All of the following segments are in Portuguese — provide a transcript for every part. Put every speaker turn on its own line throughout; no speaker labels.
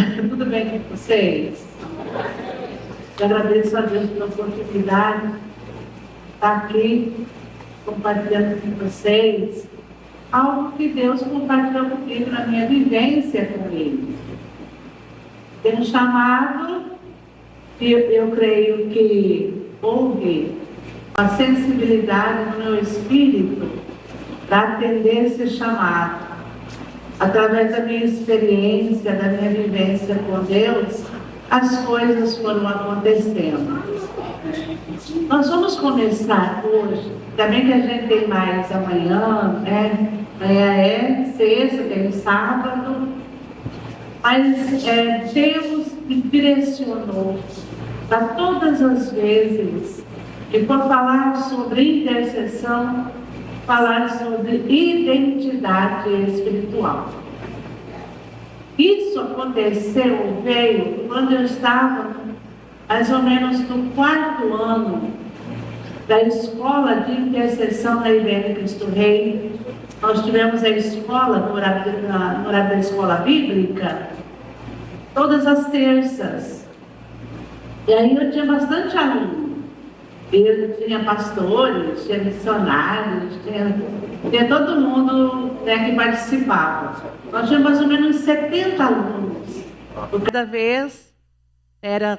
Tudo bem com vocês? Eu agradeço a Deus pela oportunidade de estar aqui compartilhando com vocês algo que Deus compartilhou comigo na minha vivência com Ele. Tem um chamado e eu creio que houve uma sensibilidade no meu espírito para atender esse chamado. Através da minha experiência, da minha vivência com Deus, as coisas foram acontecendo. Nós vamos começar hoje, também que a gente tem mais amanhã, né? Amanhã é sexta, tem sábado, mas Deus me direcionou para todas as vezes que for falar sobre intercessão, falar sobre identidade espiritual. Isso veio quando eu estava mais ou menos no 4º ano da escola de intercessão da IBM Cristo Rei. Nós tivemos a escola, no horário da escola bíblica, todas as terças. E aí eu tinha bastante aluno. Eu tinha pastores, tinha missionários, tinha todo mundo, né, que participava. Nós tínhamos mais ou menos 70 alunos. Cada vez era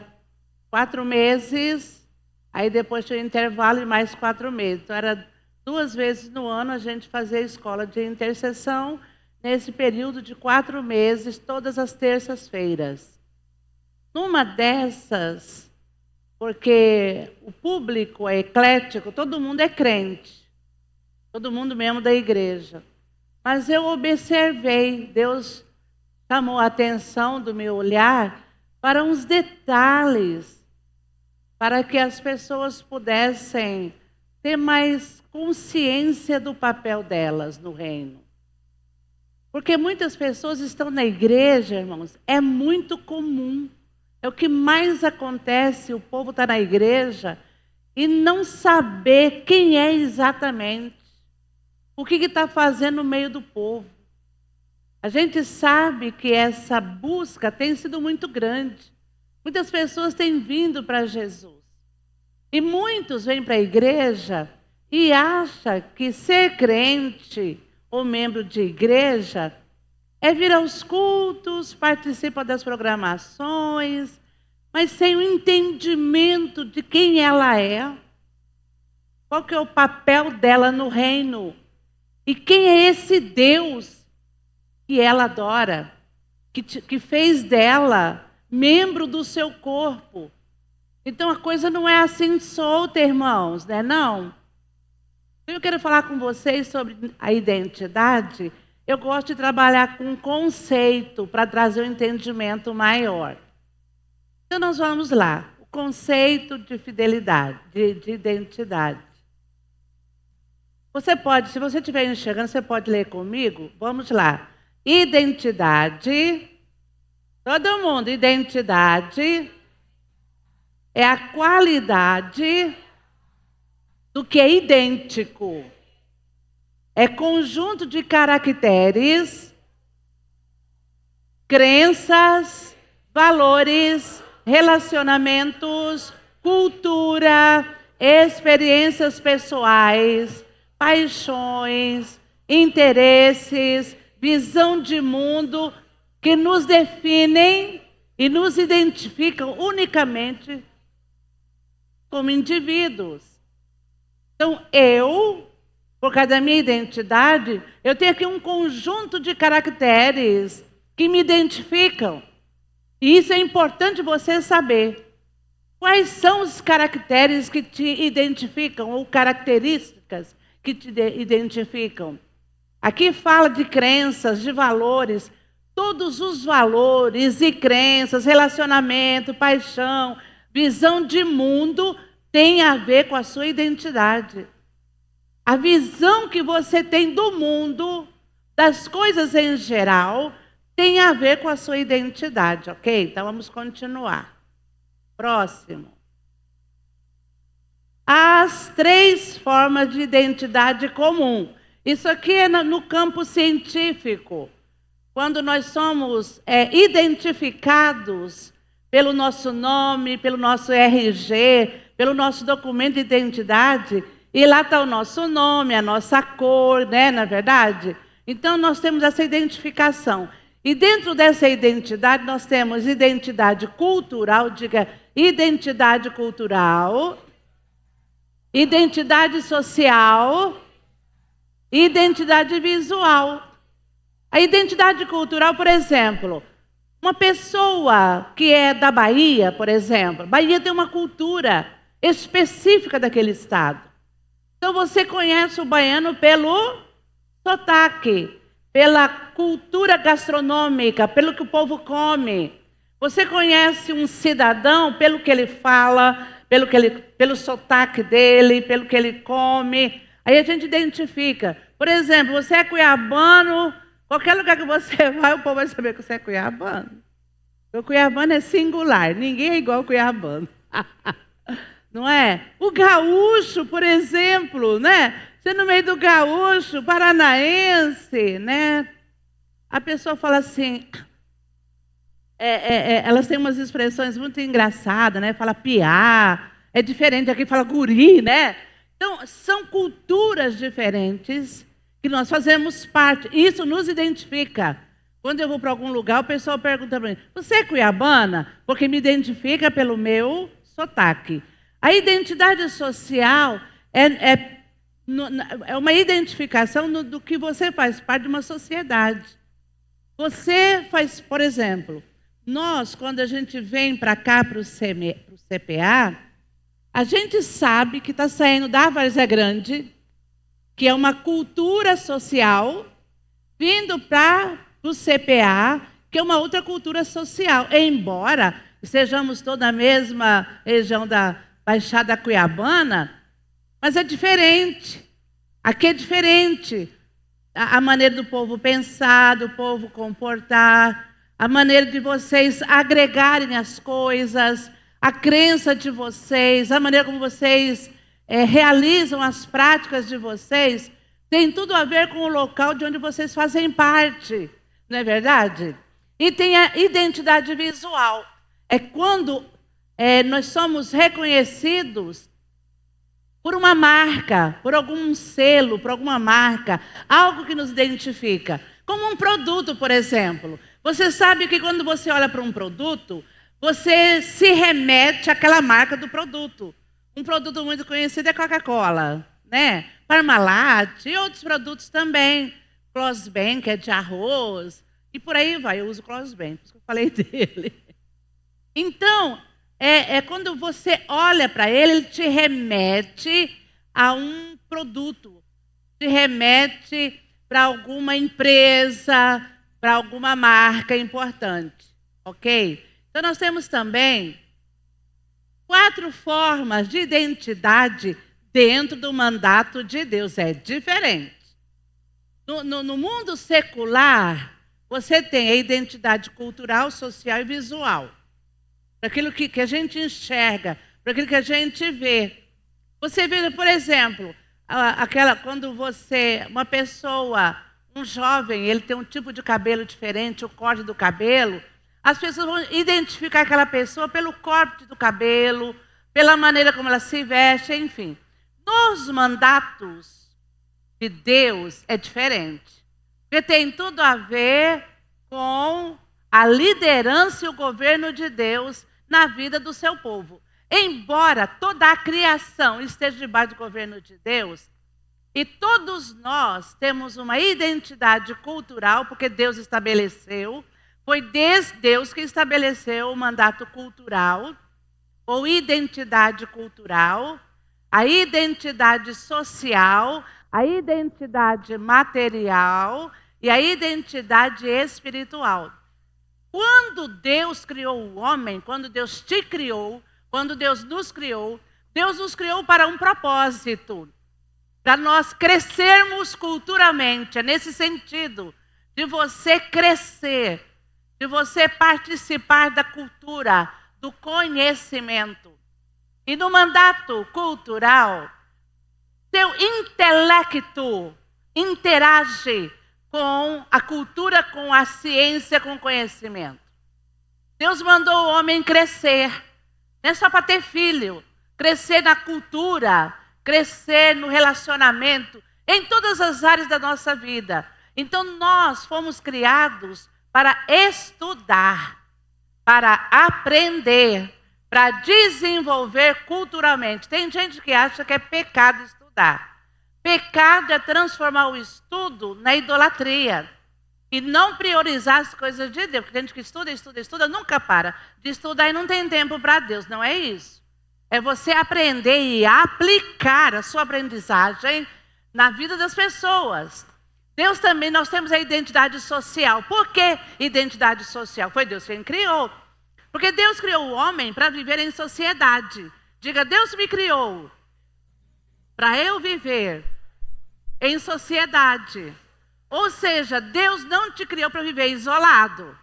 4 meses, aí depois tinha intervalo de mais 4 meses. Então era 2 vezes no ano a gente fazia a escola de intercessão, nesse período de 4 meses, todas as terças-feiras. Numa dessas, porque o público é eclético, todo mundo é crente, todo mundo mesmo da igreja. Mas eu observei, Deus chamou a atenção do meu olhar para uns detalhes, para que as pessoas pudessem ter mais consciência do papel delas no reino. Porque muitas pessoas estão na igreja, irmãos, é muito comum. É o que mais acontece, o povo está na igreja e não saber quem é exatamente, o que está fazendo no meio do povo. A gente sabe que essa busca tem sido muito grande. Muitas pessoas têm vindo para Jesus. E muitos vêm para a igreja e acham que ser crente ou membro de igreja é vir aos cultos, participa das programações, mas sem o entendimento de quem ela é, qual que é o papel dela no reino, e quem é esse Deus que ela adora, que fez dela membro do seu corpo. Então a coisa não é assim solta, irmãos, né? Não. Eu quero falar com vocês sobre a identidade. Eu gosto de trabalhar com um conceito para trazer um entendimento maior. Então nós vamos lá. O conceito de fidelidade, de identidade. Você pode, se você estiver enxergando, você pode ler comigo? Vamos lá. Identidade. Todo mundo, identidade é a qualidade do que é idêntico. É conjunto de caracteres, crenças, valores, relacionamentos, cultura, experiências pessoais, paixões, interesses, visão de mundo que nos definem e nos identificam unicamente como indivíduos. Então, por causa da minha identidade, eu tenho aqui um conjunto de caracteres que me identificam. E isso é importante você saber. Quais são os caracteres que te identificam, ou características que te identificam? Aqui fala de crenças, de valores. Todos os valores e crenças, relacionamento, paixão, visão de mundo tem a ver com a sua identidade. A visão que você tem do mundo, das coisas em geral, tem a ver com a sua identidade, ok? Então vamos continuar. Próximo. As 3 formas de identidade comum. Isso aqui é no campo científico. quando nós somos identificados pelo nosso nome, pelo nosso RG, pelo nosso documento de identidade, e lá está o nosso nome, a nossa cor, né, na verdade? Então, nós temos essa identificação. E dentro dessa identidade, nós temos identidade cultural, diga, identidade cultural, identidade social, identidade visual. A identidade cultural, por exemplo, uma pessoa que é da Bahia, por exemplo, Bahia tem uma cultura específica daquele estado. Então você conhece o baiano pelo sotaque, pela cultura gastronômica, pelo que o povo come. Você conhece um cidadão pelo que ele fala, pelo sotaque dele, pelo que ele come. Aí a gente identifica. Por exemplo, você é cuiabano, qualquer lugar que você vai, o povo vai saber que você é cuiabano. O cuiabano é singular, ninguém é igual ao cuiabano. Não é? O gaúcho, por exemplo, né? Você no meio do gaúcho, paranaense, né? A pessoa fala assim, elas têm umas expressões muito engraçadas, né? Fala piá, é diferente, aqui fala guri, né? Então, são culturas diferentes que nós fazemos parte. Isso nos identifica. Quando eu vou para algum lugar, o pessoal pergunta para mim, você é cuiabana? Porque me identifica pelo meu sotaque. A identidade social é uma identificação do que você faz parte de uma sociedade. Você faz, por exemplo, nós, quando a gente vem para cá, para o CPA, a gente sabe que está saindo da Várzea Grande, que é uma cultura social, vindo para o CPA, que é uma outra cultura social. Embora estejamos toda a mesma região da Baixada Cuiabana, mas é diferente. Aqui é diferente. A maneira do povo pensar, do povo comportar, a maneira de vocês agregarem as coisas, a crença de vocês, a maneira como vocês realizam as práticas de vocês, tem tudo a ver com o local de onde vocês fazem parte, não é verdade? E tem a identidade visual. É quando nós somos reconhecidos por uma marca, por algum selo, por alguma marca, algo que nos identifica. Como um produto, por exemplo. Você sabe que quando você olha para um produto, você se remete àquela marca do produto. Um produto muito conhecido é Coca-Cola, né? Parmalat e outros produtos também. Closben, que é de arroz, e por aí vai. Eu uso Closben, por isso que eu falei dele. Então, quando você olha para ele, ele te remete a um produto, te remete para alguma empresa, para alguma marca importante, ok? Então, nós temos também 4 formas de identidade dentro do mandato de Deus. É diferente. No mundo secular, você tem a identidade cultural, social e visual. Para aquilo que a gente enxerga, para aquilo que a gente vê. Você vê, por exemplo, quando uma pessoa, um jovem, ele tem um tipo de cabelo diferente, o corte do cabelo, as pessoas vão identificar aquela pessoa pelo corte do cabelo, pela maneira como ela se veste, enfim. Nos mandatos de Deus é diferente, porque tem tudo a ver com a liderança e o governo de Deus na vida do seu povo. Embora toda a criação esteja debaixo do governo de Deus, e todos nós temos uma identidade cultural, porque Deus estabeleceu, foi Deus que estabeleceu o mandato cultural, ou identidade cultural, a identidade social, a identidade material e a identidade espiritual. Quando Deus criou o homem, quando Deus te criou, quando Deus nos criou para um propósito, para nós crescermos culturalmente. É nesse sentido de você crescer, de você participar da cultura, do conhecimento. E no mandato cultural, seu intelecto interage com a cultura, com a ciência, com o conhecimento. Deus mandou o homem crescer, não é só para ter filho, crescer na cultura, crescer no relacionamento, em todas as áreas da nossa vida. Então nós fomos criados para estudar, para aprender, para desenvolver culturalmente. Tem gente que acha que é pecado estudar. Pecado é transformar o estudo na idolatria e não priorizar as coisas de Deus. Porque tem gente que estuda, nunca para de estudar e não tem tempo para Deus. Não é isso. É você aprender e aplicar a sua aprendizagem na vida das pessoas. Deus também, nós temos a identidade social. Por que identidade social? Foi Deus quem criou. Porque Deus criou o homem para viver em sociedade. Diga, Deus me criou para eu viver em sociedade. Ou seja, Deus não te criou para viver isolado.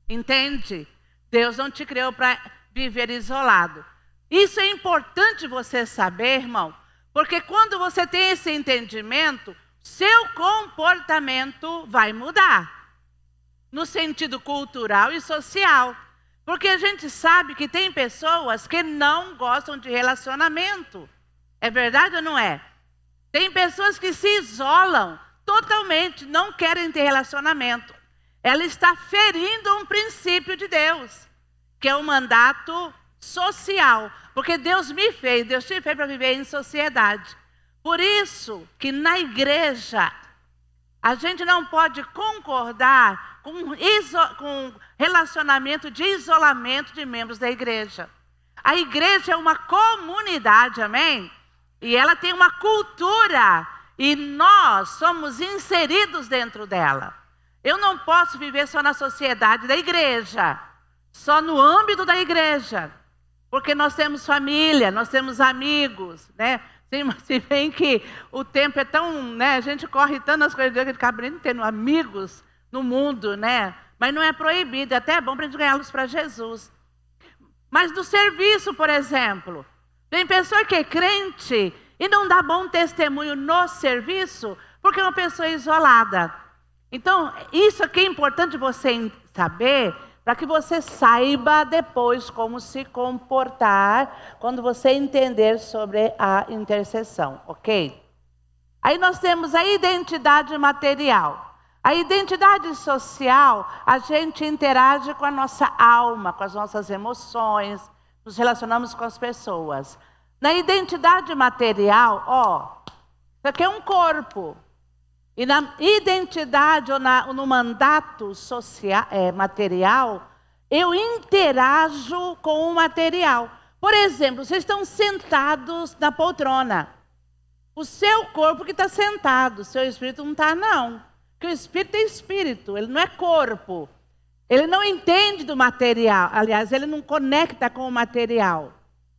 Entende? Deus não te criou para viver isolado. Isso é importante você saber, irmão, porque quando você tem esse entendimento, seu comportamento vai mudar. No sentido cultural e social. Porque a gente sabe que tem pessoas que não gostam de relacionamento. É verdade ou não é? Tem pessoas que se isolam totalmente, não querem ter relacionamento. Ela está ferindo um princípio de Deus, que é o mandato social. Porque Deus me fez, Deus te fez para viver em sociedade. Por isso que na igreja, a gente não pode concordar com relacionamento de isolamento de membros da igreja. A igreja é uma comunidade, amém? E ela tem uma cultura e nós somos inseridos dentro dela. Eu não posso viver só na sociedade da igreja, só no âmbito da igreja, porque nós temos família, nós temos amigos, né? Se bem que o tempo é tão, né? A gente corre tanto nas coisas de Deus que acaba nem tendo amigos no mundo, né? Mas não é proibido, é até bom para a gente ganhá-los para Jesus. Mas do serviço, por exemplo, tem pessoa que é crente e não dá bom testemunho no serviço porque é uma pessoa isolada. Então, isso aqui é importante você saber para que você saiba depois como se comportar quando você entender sobre a intercessão, ok? Aí nós temos a identidade material. A identidade social, a gente interage com a nossa alma, com as nossas emoções, nos relacionamos com as pessoas. Na identidade material, isso aqui é um corpo. E na identidade ou no mandato social, material, eu interajo com o material. Por exemplo, vocês estão sentados na poltrona. O seu corpo que está sentado, o seu espírito não está, não. Porque o espírito é espírito, ele não é corpo. Ele não entende do material. Aliás, ele não conecta com o material.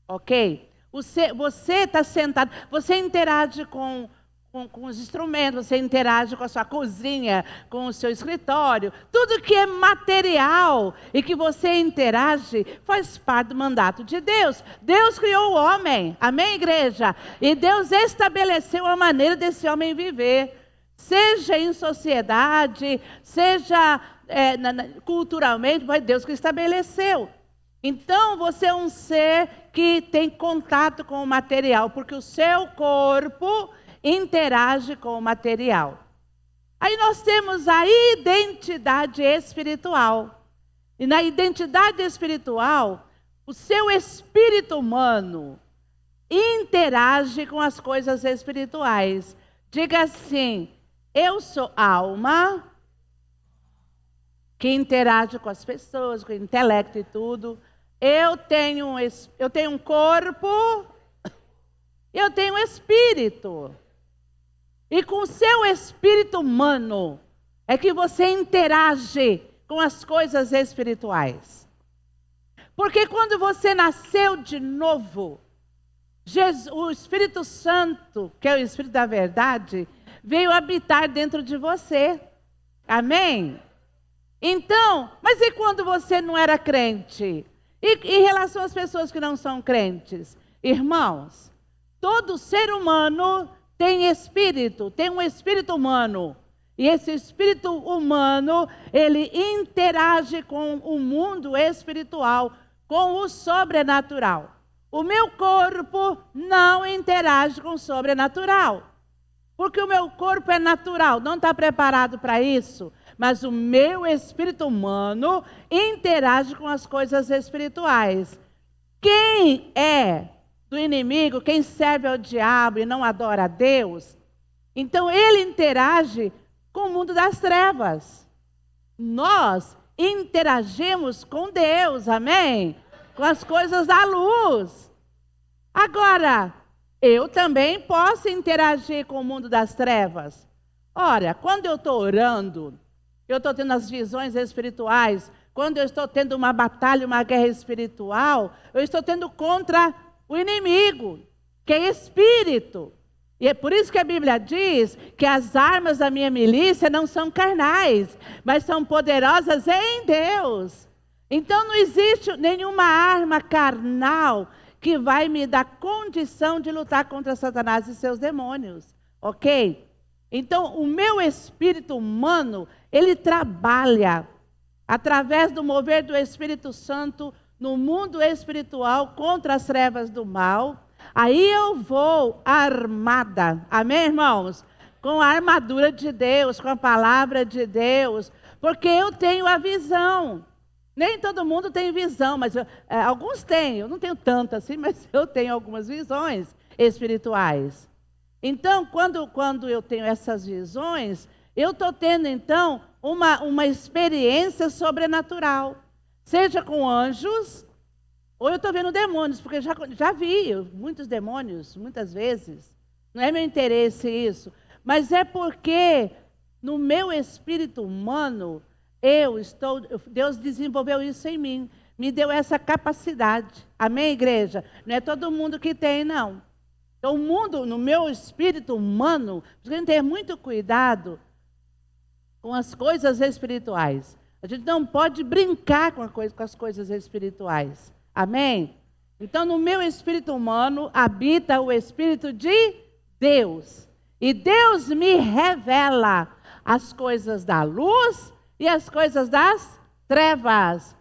Ok? Você está sentado, você interage com os instrumentos, você interage com a sua cozinha, com o seu escritório. Tudo que é material e que você interage faz parte do mandato de Deus. Deus criou o homem, amém, igreja? E Deus estabeleceu a maneira desse homem viver. Seja em sociedade, seja culturalmente, foi Deus que estabeleceu. Então você é um ser que tem contato com o material, porque o seu corpo interage com o material. Aí nós temos a identidade espiritual. E na identidade espiritual, o seu espírito humano interage com as coisas espirituais. Diga assim: eu sou alma que interage com as pessoas, com o intelecto e tudo. Eu tenho um corpo, eu tenho um espírito. E com o seu espírito humano é que você interage com as coisas espirituais. Porque quando você nasceu de novo, o Espírito Santo, que é o Espírito da verdade, veio habitar dentro de você. Amém? Então, mas e quando você não era crente? E em relação às pessoas que não são crentes? Irmãos, todo ser humano tem espírito, tem um espírito humano. E esse espírito humano, ele interage com o mundo espiritual, com o sobrenatural. O meu corpo não interage com o sobrenatural. Porque o meu corpo é natural, não está preparado para isso. Mas o meu espírito humano interage com as coisas espirituais. Quem é do inimigo, quem serve ao diabo e não adora a Deus, então ele interage com o mundo das trevas. Nós interagimos com Deus, amém? Com as coisas da luz. Agora, eu também posso interagir com o mundo das trevas. Ora, quando eu estou orando, eu estou tendo as visões espirituais, quando eu estou tendo uma batalha, uma guerra espiritual, eu estou tendo contra o inimigo, que é espírito. E é por isso que a Bíblia diz que as armas da minha milícia não são carnais, mas são poderosas em Deus. Então não existe nenhuma arma carnal que vai me dar condição de lutar contra Satanás e seus demônios, ok? Então o meu espírito humano, ele trabalha através do mover do Espírito Santo no mundo espiritual contra as trevas do mal. Aí eu vou armada, amém, irmãos? Com a armadura de Deus, com a palavra de Deus, porque eu tenho a visão. Nem todo mundo tem visão, mas alguns têm. Eu não tenho tanto assim, mas eu tenho algumas visões espirituais. Então, quando eu tenho essas visões, eu estou tendo, então, uma experiência sobrenatural. Seja com anjos, ou eu estou vendo demônios, porque já vi muitos demônios, muitas vezes. Não é meu interesse isso. Mas é porque no meu espírito humano, Deus desenvolveu isso em mim. Me deu essa capacidade. Amém, igreja? Não é todo mundo que tem, não. Então, o mundo, no meu espírito humano, a gente tem muito cuidado com as coisas espirituais. A gente não pode brincar com as coisas espirituais. Amém? Então, no meu espírito humano, habita o Espírito de Deus. E Deus me revela as coisas da luz e as coisas das trevas.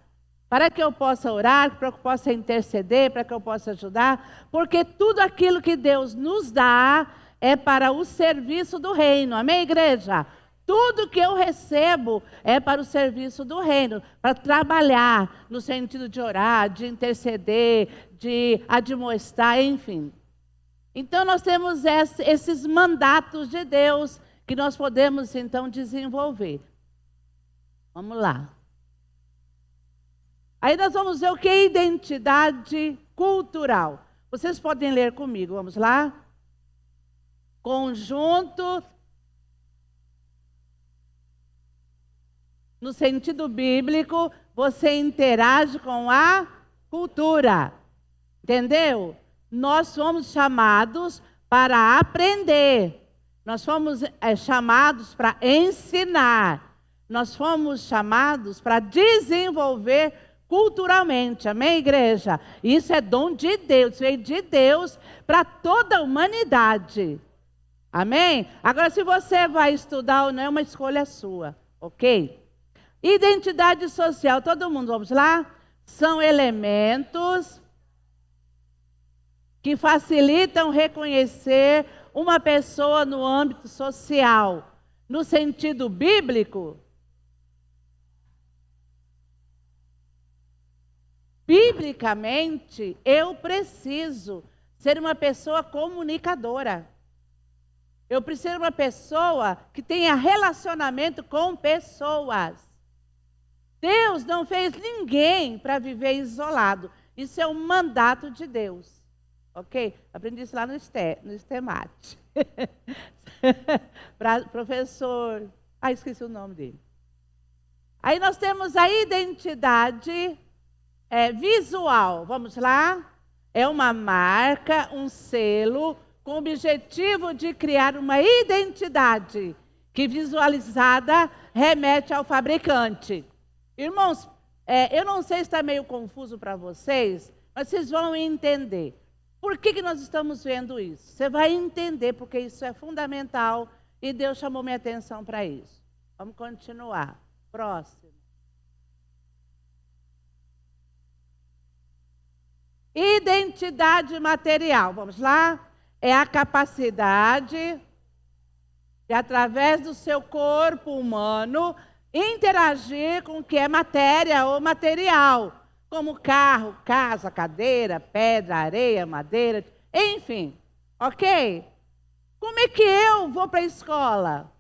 Para que eu possa orar, para que eu possa interceder, para que eu possa ajudar. Porque tudo aquilo que Deus nos dá é para o serviço do reino. Amém, igreja? Tudo que eu recebo é para o serviço do reino, para trabalhar no sentido de orar, de interceder, de admoestar, enfim. Então nós temos esses mandatos de Deus que nós podemos então desenvolver. Vamos lá. Aí nós vamos ver o que é identidade cultural. Vocês podem ler comigo, vamos lá? Conjunto. No sentido bíblico, você interage com a cultura. Entendeu? Nós fomos chamados para aprender. Nós fomos chamados para ensinar. Nós fomos chamados para desenvolver culturalmente. Amém, igreja? Isso é dom de Deus. Veio de Deus para toda a humanidade. Amém? Agora, se você vai estudar ou não, é uma escolha sua. Ok? Identidade social, todo mundo, vamos lá? São elementos que facilitam reconhecer uma pessoa no âmbito social. No sentido bíblico, biblicamente, eu preciso ser uma pessoa comunicadora. Eu preciso ser uma pessoa que tenha relacionamento com pessoas. Deus não fez ninguém para viver isolado. Isso é um mandato de Deus. Ok? Aprendi isso lá no STEMAT. Professor... esqueci o nome dele. Aí nós temos a identidade visual. Vamos lá? É uma marca, um selo, com o objetivo de criar uma identidade que visualizada remete ao fabricante. Irmãos, eu não sei se está meio confuso para vocês, mas vocês vão entender. Por que nós estamos vendo isso? Você vai entender, porque isso é fundamental E Deus chamou minha atenção para isso. Vamos continuar. Próximo. Identidade material. Vamos lá? É a capacidade de, através do seu corpo humano, interagir com o que é matéria ou material, como carro, casa, cadeira, pedra, areia, madeira, enfim, ok? Como é que eu vou para a escola?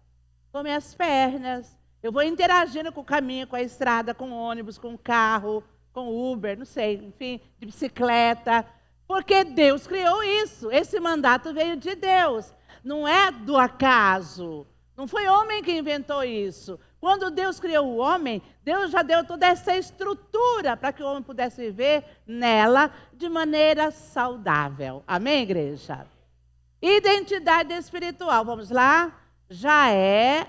Com minhas pernas. Eu vou interagindo com o caminho, com a estrada, com o ônibus, com o carro, com o Uber, não sei, enfim, de bicicleta. Porque Deus criou isso. Esse mandato veio de Deus. Não é do acaso. Não foi homem que inventou isso. Quando Deus criou o homem, Deus já deu toda essa estrutura para que o homem pudesse viver nela de maneira saudável. Amém, igreja? Identidade espiritual. Vamos lá? Já é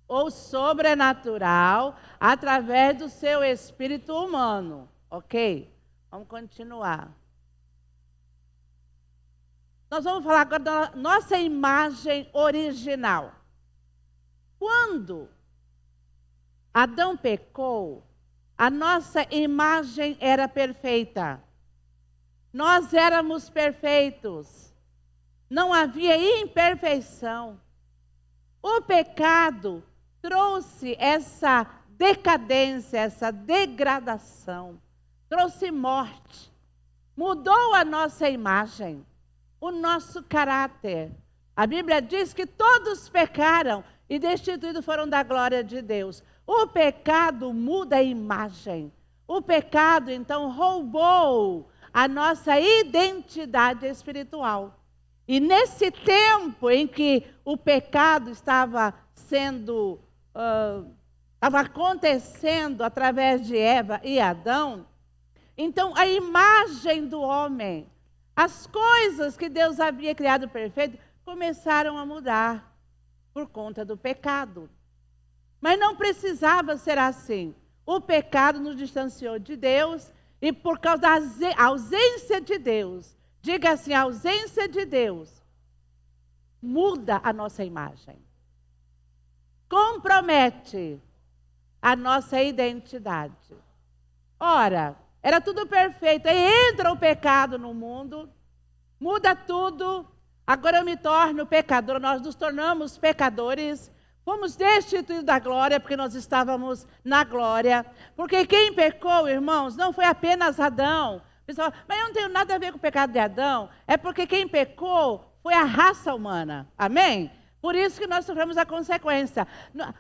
ou sobrenatural através do seu espírito humano. Ok? Vamos continuar. Nós vamos falar agora da nossa imagem original. Quando Adão pecou, a nossa imagem era perfeita. Nós éramos perfeitos. Não havia imperfeição. O pecado trouxe essa decadência, essa degradação. Trouxe morte. Mudou a nossa imagem, o nosso caráter. A Bíblia diz que todos pecaram e destituídos foram da glória de Deus. O pecado muda a imagem. O pecado, então, roubou a nossa identidade espiritual. E nesse tempo em que o pecado estava acontecendo através de Eva e Adão, então a imagem do homem, as coisas que Deus havia criado perfeito, começaram a mudar por conta do pecado. Mas não precisava ser assim. O pecado nos distanciou de Deus e por causa da ausência de Deus, diga assim, a ausência de Deus muda a nossa imagem. Compromete a nossa identidade. Ora, era tudo perfeito. Aí entra o pecado no mundo, muda tudo. Agora eu me torno pecador. Nós nos tornamos pecadores. Fomos destituídos da glória, porque nós estávamos na glória. Porque quem pecou, irmãos, não foi apenas Adão. Pessoal, mas eu não tenho nada a ver com o pecado de Adão. É porque quem pecou foi a raça humana. Amém? Por isso que nós sofremos a consequência.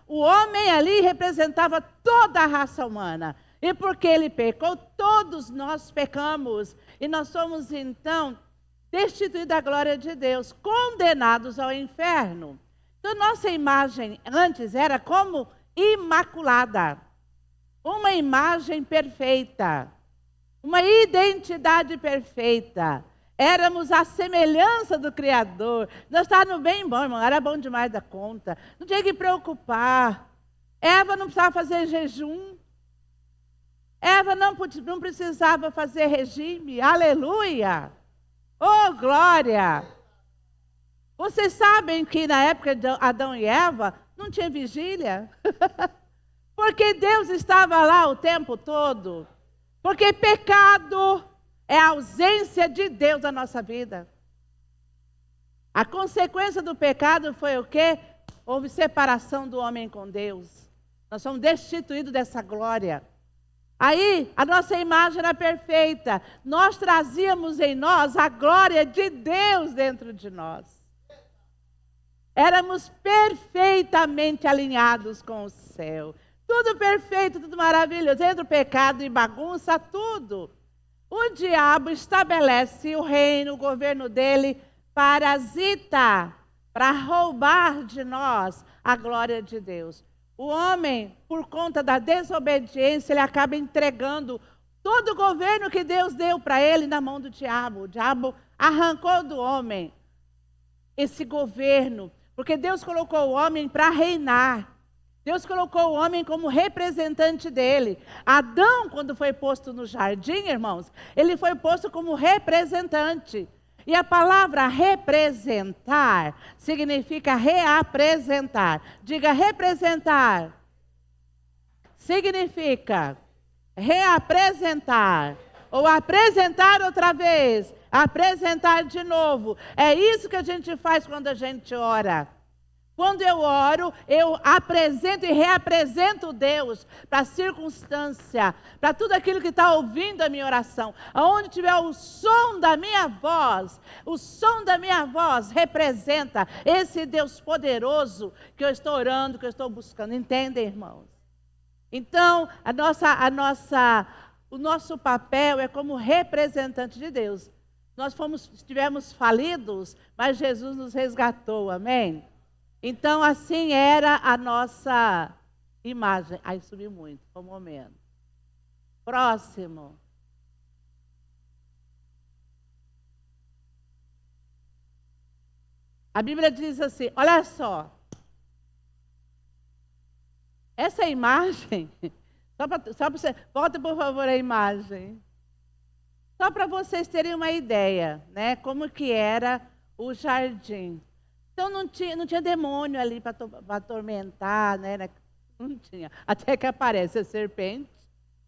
O homem ali representava toda a raça humana. E porque ele pecou, todos nós pecamos. E nós somos, então, destituídos da glória de Deus, condenados ao inferno. Então, nossa imagem antes era como imaculada. Uma imagem perfeita. Uma identidade perfeita. Éramos a semelhança do Criador. Nós estávamos bem bom, irmão. Era bom demais da conta. Não tinha que preocupar. Eva não precisava fazer jejum. Eva não precisava fazer regime. Aleluia! Oh, glória! Vocês sabem que na época de Adão e Eva não tinha vigília? Porque Deus estava lá o tempo todo. Porque pecado é a ausência de Deus na nossa vida. A consequência do pecado foi o quê? Houve separação do homem com Deus. Nós somos destituídos dessa glória. Aí, a nossa imagem era perfeita. Nós trazíamos em nós a glória de Deus dentro de nós. Éramos perfeitamente alinhados com o céu. Tudo perfeito, tudo maravilhoso. Entra o pecado e bagunça tudo. O diabo estabelece o reino, o governo dele, parasita, para roubar de nós a glória de Deus. O homem, por conta da desobediência, ele acaba entregando todo o governo que Deus deu para ele na mão do diabo. O diabo arrancou do homem esse governo, porque Deus colocou o homem para reinar. Deus colocou o homem como representante dele. Adão, quando foi posto no jardim, irmãos, ele foi posto como representante.
E a palavra representar significa reapresentar. Diga representar. Significa reapresentar. Ou apresentar outra vez. Apresentar de novo. É isso que a gente faz quando a gente ora. Quando eu oro, eu apresento e reapresento Deus para a circunstância, para tudo aquilo que está ouvindo a minha oração. Aonde tiver o som da minha voz, o som da minha voz representa esse Deus poderoso que eu estou orando, que eu estou buscando. Entendem, irmãos? Então, o nosso papel é como representante de Deus. Nós estivemos falidos, mas Jesus nos resgatou, amém? Então, assim era a nossa imagem. Aí subiu muito, foi um momento. Próximo. A Bíblia diz assim, olha só. Essa imagem, só para você, volta por favor a imagem. Só para vocês terem uma ideia, né? Como que era o jardim. Então não tinha demônio ali para atormentar, né? Não tinha. Até que aparece a serpente,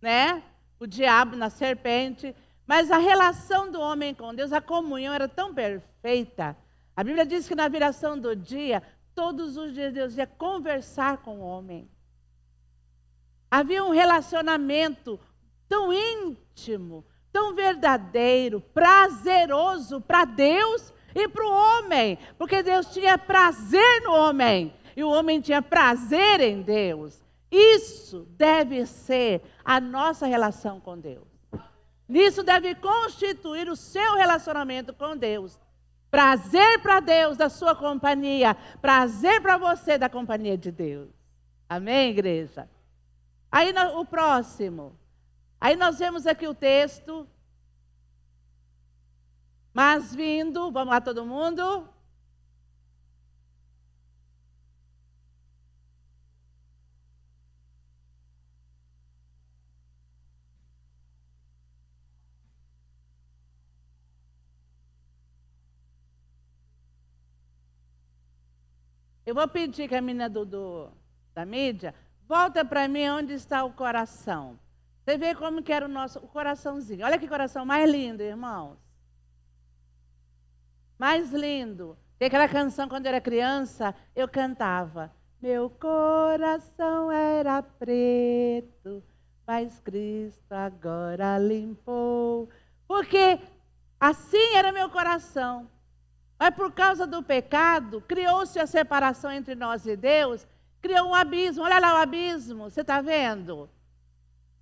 né? O diabo na serpente. Mas a relação do homem com Deus, a comunhão era tão perfeita. A Bíblia diz que na viração do dia, todos os dias Deus ia conversar com o homem. Havia um relacionamento tão íntimo, tão verdadeiro, prazeroso para Deus e para o homem, porque Deus tinha prazer no homem e o homem tinha prazer em Deus. Isso deve ser a nossa relação com Deus. Isso deve constituir o seu relacionamento com Deus. Prazer para Deus da sua companhia, prazer para você da companhia de Deus. Amém, igreja? Aí o próximo. Aí nós vemos aqui o texto. Mas vindo, vamos lá todo mundo? Eu vou pedir que a menina da mídia volta para mim onde está o coração. Você vê como que era o coraçãozinho. Olha que coração mais lindo, irmãos. Mais lindo. Tem aquela canção, quando eu era criança, eu cantava. Meu coração era preto, mas Cristo agora limpou. Porque assim era meu coração. Mas por causa do pecado, criou-se a separação entre nós e Deus, criou um abismo. Olha lá o abismo, você está vendo?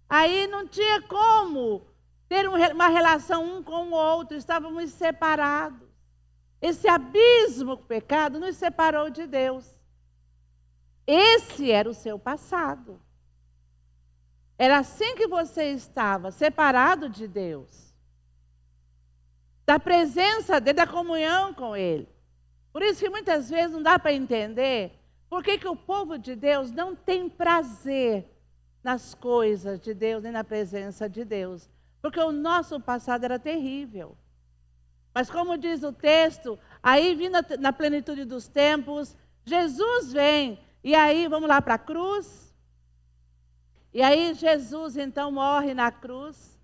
Aí não tinha como ter uma relação um com o outro, estávamos separados. Esse abismo do pecado nos separou de Deus. Esse era o seu passado. Era assim que você estava, separado de Deus. Da presença dele, da comunhão com ele. Por isso que muitas vezes não dá para entender por que o povo de Deus não tem prazer nas coisas de Deus, nem na presença de Deus. Porque o nosso passado era terrível. Mas como diz o texto, aí vindo na plenitude dos tempos, Jesus vem. E aí vamos lá para a cruz. E aí Jesus então morre na cruz.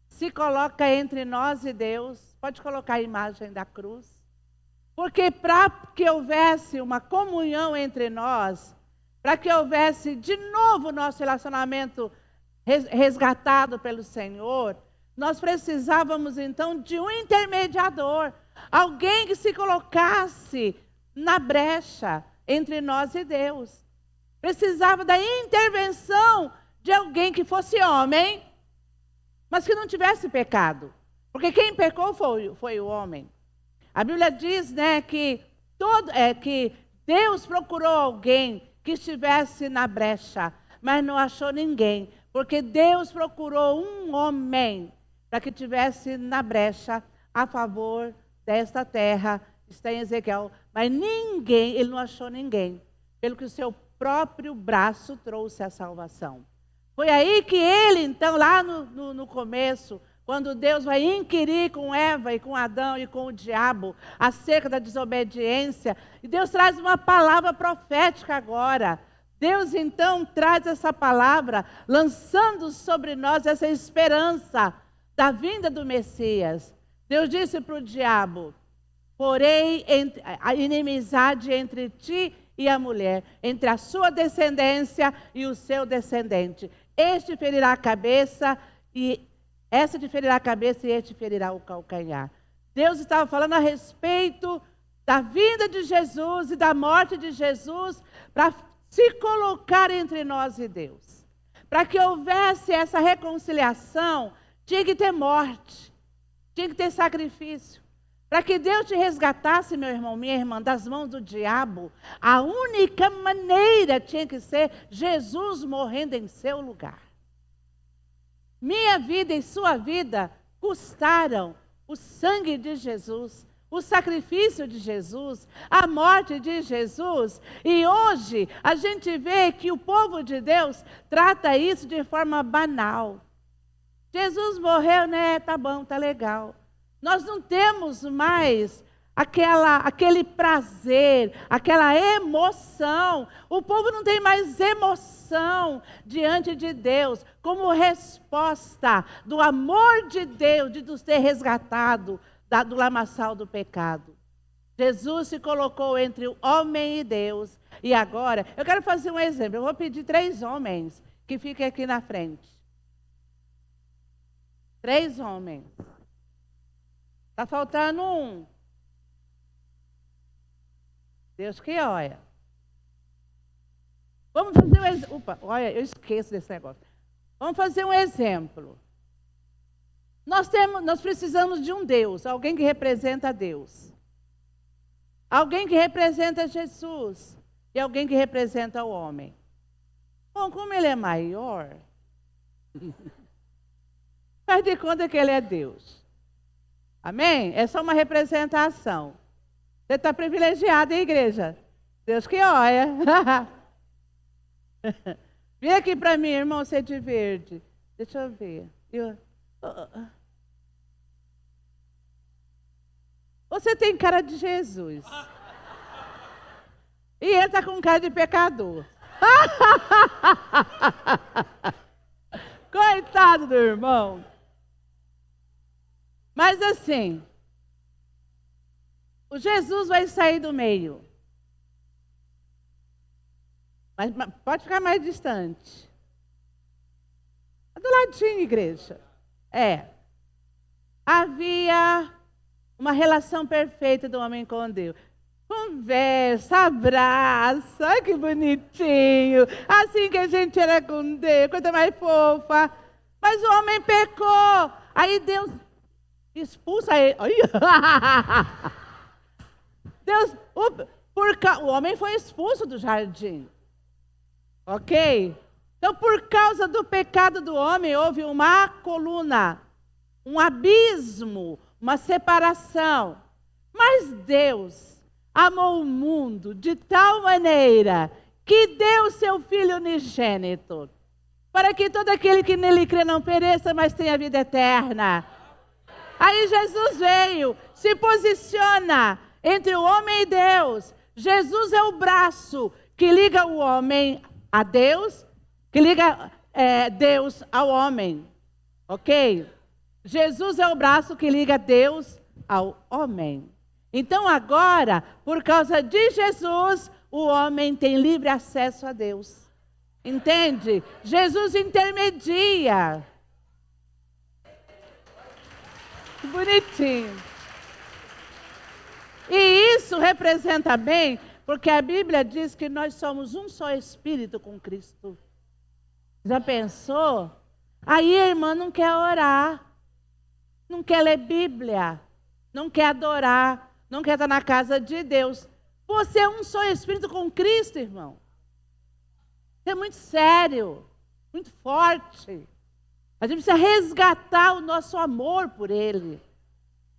Se coloca entre nós e Deus. Pode colocar a imagem da cruz. Porque para que houvesse uma comunhão entre nós, para que houvesse de novo nosso relacionamento resgatado pelo Senhor, nós precisávamos então de um intermediador, alguém que se colocasse na brecha entre nós e Deus. Precisava da intervenção de alguém que fosse homem, mas que não tivesse pecado. Porque quem pecou foi o homem. A Bíblia diz, né, que Deus procurou alguém que estivesse na brecha, mas não achou ninguém. Porque Deus procurou um homem para que estivesse na brecha a favor desta terra. Está em Ezequiel. Mas ninguém, ele não achou ninguém. Pelo que o seu próprio braço trouxe a salvação. Foi aí que ele, então, lá no começo, quando Deus vai inquirir com Eva e com Adão e com o diabo acerca da desobediência, e Deus traz uma palavra profética agora. Deus então traz essa palavra, lançando sobre nós essa esperança da vinda do Messias. Deus disse para o diabo: porém a inimizade entre ti e a mulher, entre a sua descendência e o seu descendente. Este ferirá a cabeça e essa te ferirá a cabeça e este ferirá o calcanhar. Deus estava falando a respeito da vinda de Jesus e da morte de Jesus para se colocar entre nós e Deus. Para que houvesse essa reconciliação, tinha que ter morte, tinha que ter sacrifício. Para que Deus te resgatasse, meu irmão, minha irmã, das mãos do diabo, a única maneira tinha que ser Jesus morrendo em seu lugar. Minha vida e sua vida custaram o sangue de Jesus, o sacrifício de Jesus, a morte de Jesus. E hoje a gente vê que o povo de Deus trata isso de forma banal. Jesus morreu, né? Tá bom, tá legal. Nós não temos mais aquele prazer, aquela emoção. O povo não tem mais emoção diante de Deus, como resposta do amor de Deus, de nos ter resgatado do lamaçal do pecado. Jesus se colocou entre o homem e Deus. E agora, eu quero fazer um exemplo. Eu vou pedir 3 homens que fiquem aqui na frente. 3 homens. Está faltando um. Deus que olha. Vamos fazer um exemplo. Opa, olha, eu esqueço desse negócio. Vamos fazer um exemplo. Nós precisamos de um Deus, alguém que representa Deus. Alguém que representa Jesus. E alguém que representa o homem. Bom, como ele é maior, faz de conta que ele é Deus. Amém? É só uma representação. Você está privilegiado, hein, igreja? Deus que olha. Vem aqui para mim, irmão, você de verde. Deixa eu ver. Você tem cara de Jesus. E ele está com cara de pecador. Coitado do irmão. Mas assim, o Jesus vai sair do meio. Mas pode ficar mais distante. Do ladinho, igreja. Havia uma relação perfeita do homem com Deus. Conversa, abraço, ai que bonitinho. Assim que a gente era com Deus, coisa mais fofa. Mas o homem pecou. Aí Deus expulsa ele. Deus, o homem foi expulso do jardim. Ok? Então, por causa do pecado do homem, houve uma coluna, um abismo, uma separação. Mas Deus amou o mundo de tal maneira que deu seu Filho unigênito, para que todo aquele que nele crê não pereça, mas tenha vida eterna. Aí Jesus veio, se posiciona entre o homem e Deus. Jesus é o braço que liga o homem a Deus, que liga Deus ao homem. Ok? Jesus é o braço que liga Deus ao homem. Então agora, por causa de Jesus, o homem tem livre acesso a Deus. Entende? Jesus intermedia. Que bonitinho. E isso representa bem, porque a Bíblia diz que nós somos um só espírito com Cristo. Já pensou? Aí a irmã não quer orar, não quer ler Bíblia, não quer adorar, não quer estar na casa de Deus. Você é um só espírito com Cristo, irmão. Isso é muito sério, muito forte. A gente precisa resgatar o nosso amor por Ele,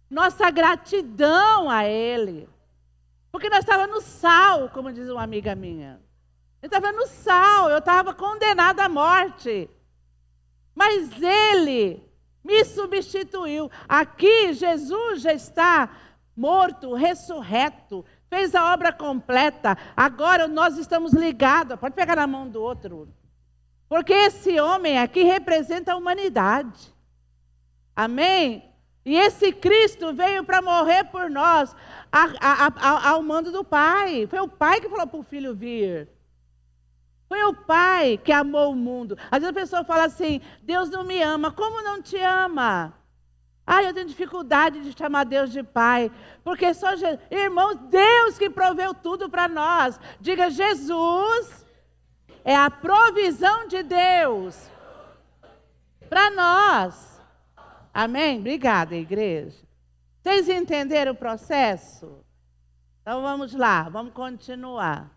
nossa gratidão a Ele. Porque nós estávamos no sal, como diz uma amiga minha. Eu estava no sal, eu estava condenada à morte. Mas Ele me substituiu. Aqui Jesus já está morto, ressurreto, fez a obra completa. Agora nós estamos ligados. Pode pegar na mão do outro. Porque esse homem aqui representa a humanidade. Amém? E esse Cristo veio para morrer por nós, ao mando do Pai. Foi o Pai que falou para o Filho vir. Foi o Pai que amou o mundo. Às vezes a pessoa fala assim, Deus não me ama. Como não te ama? Eu tenho dificuldade de chamar Deus de Pai. Porque só Jesus... Irmãos, Deus que proveu tudo para nós. Diga, Jesus é a provisão de Deus para nós. Amém? Obrigada, igreja. Vocês entenderam o processo? Então vamos lá, vamos continuar.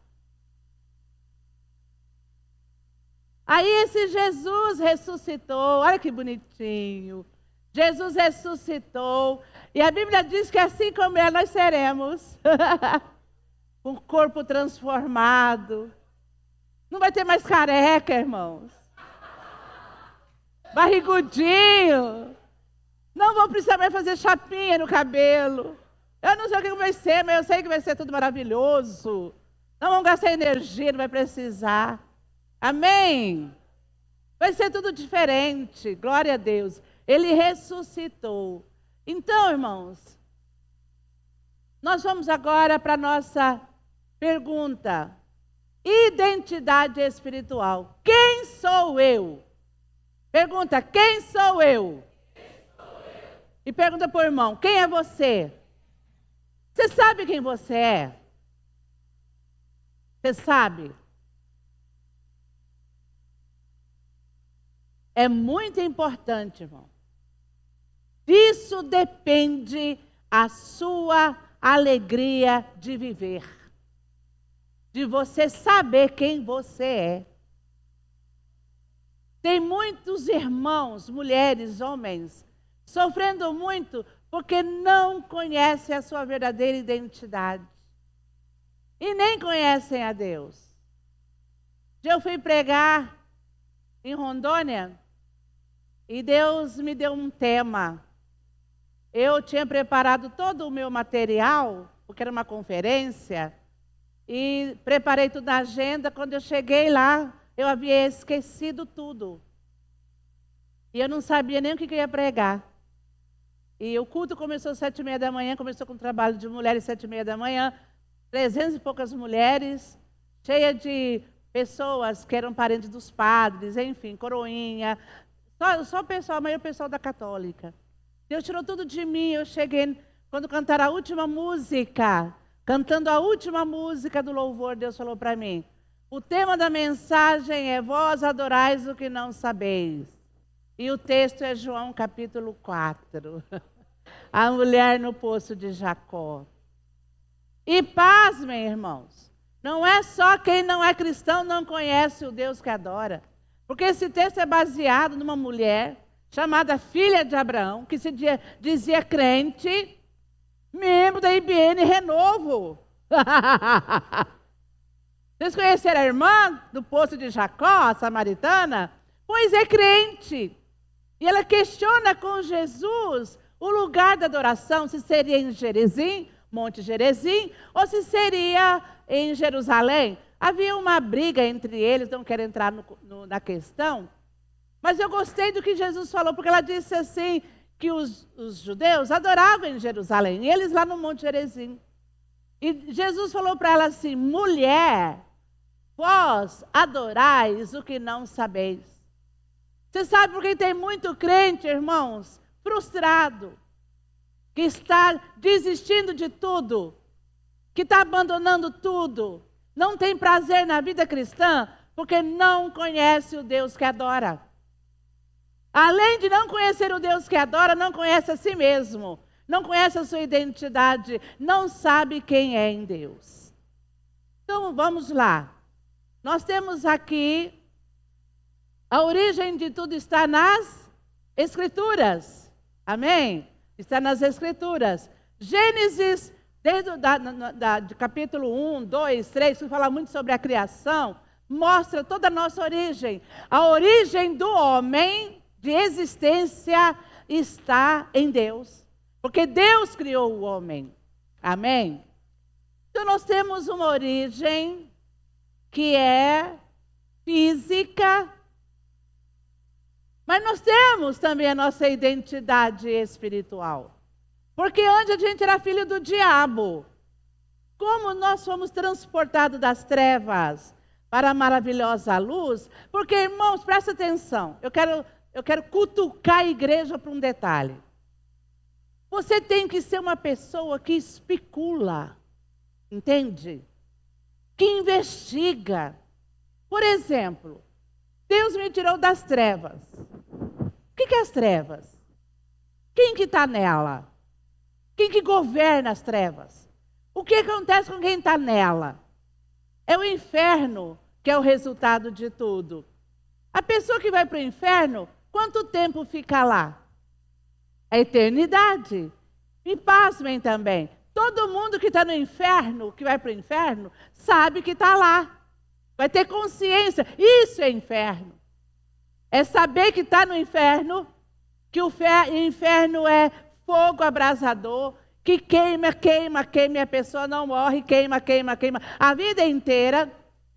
Aí esse Jesus ressuscitou, olha que bonitinho. Jesus ressuscitou, e a Bíblia diz que assim como é, nós seremos. Um corpo transformado. Não vai ter mais careca, irmãos. Barrigudinho. Não vou precisar mais fazer chapinha no cabelo. Eu não sei o que vai ser, mas eu sei que vai ser tudo maravilhoso. Não vamos gastar energia, não vai precisar. Amém? Vai ser tudo diferente. Glória a Deus. Ele ressuscitou. Então, irmãos, nós vamos agora para a nossa pergunta. Identidade espiritual. Quem sou eu? Pergunta, quem sou eu? E pergunta para o irmão, quem é você? Você sabe quem você é? Você sabe? É muito importante, irmão. Disso depende a sua alegria de viver. De você saber quem você é. Tem muitos irmãos, mulheres, homens, sofrendo muito porque não conhecem a sua verdadeira identidade. E nem conhecem a Deus. Eu fui pregar em Rondônia e Deus me deu um tema. Eu tinha preparado todo o meu material, porque era uma conferência, e preparei tudo na agenda. Quando eu cheguei lá, eu havia esquecido tudo. E eu não sabia nem o que eu ia pregar. E o culto começou às 7h30 da manhã, começou com o trabalho de mulheres às 7h30 da manhã, 300 e poucas mulheres, cheia de pessoas que eram parentes dos padres, enfim, coroinha, só o pessoal, mas o pessoal da católica. Deus tirou tudo de mim. Eu cheguei, quando cantaram a última música, cantando a última música do louvor, Deus falou para mim, o tema da mensagem é vós adorais o que não sabeis. E o texto é João capítulo 4. A mulher no poço de Jacó. E pasmem, irmãos, não é só quem não é cristão não conhece o Deus que adora. Porque esse texto é baseado numa mulher chamada filha de Abraão, que se dizia crente, membro da IBN Renovo. Vocês conheceram a irmã do poço de Jacó, a samaritana? Pois é crente. E ela questiona com Jesus o lugar da adoração, se seria em Gerizim, Monte Gerizim, ou se seria em Jerusalém. Havia uma briga entre eles, não quero entrar na questão, mas eu gostei do que Jesus falou, porque ela disse assim, que os judeus adoravam em Jerusalém, e eles lá no Monte Gerizim. E Jesus falou para ela assim, mulher, vós adorais o que não sabeis. Você sabe por que tem muito crente, irmãos, frustrado, que está desistindo de tudo, que está abandonando tudo, não tem prazer na vida cristã, porque não conhece o Deus que adora. Além de não conhecer o Deus que adora, não conhece a si mesmo, não conhece a sua identidade, não sabe quem é em Deus. Então, vamos lá. Nós temos aqui, a origem de tudo está nas Escrituras. Amém? Está nas Escrituras. Gênesis, desde de capítulo 1, 2, 3, que fala muito sobre a criação, mostra toda a nossa origem. A origem do homem, de existência está em Deus, porque Deus criou o homem. Amém? Então nós temos uma origem que é física, mas nós temos também a nossa identidade espiritual. Porque antes a gente era filho do diabo. Como nós fomos transportados das trevas para a maravilhosa luz? Porque, irmãos, presta atenção. Eu quero cutucar a igreja para um detalhe. Você tem que ser uma pessoa que especula, entende? Que investiga. Por exemplo, Deus me tirou das trevas. O que é as trevas? Quem que está nela? Quem que governa as trevas? O que acontece com quem está nela? É o inferno que é o resultado de tudo. A pessoa que vai para o inferno, quanto tempo fica lá? A eternidade. E pasmem também. Todo mundo que está no inferno, que vai para o inferno, sabe que está lá. Vai ter consciência. Isso é inferno. É saber que está no inferno, que o inferno é fogo abrasador, que queima, queima, queima, e a pessoa não morre, queima, queima, queima, a vida inteira,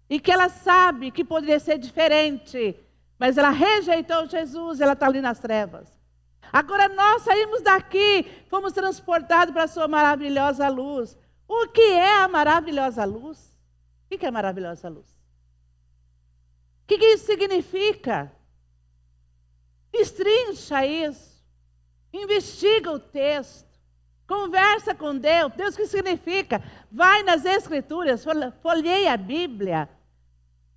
e que ela sabe que poderia ser diferente, mas ela rejeitou Jesus, ela está ali nas trevas. Agora nós saímos daqui, fomos transportados para a sua maravilhosa luz. O que é a maravilhosa luz? O que é a maravilhosa luz? O que isso significa? Destrincha isso, investiga o texto, conversa com Deus. Deus, o que significa? Vai nas Escrituras, folheia a Bíblia,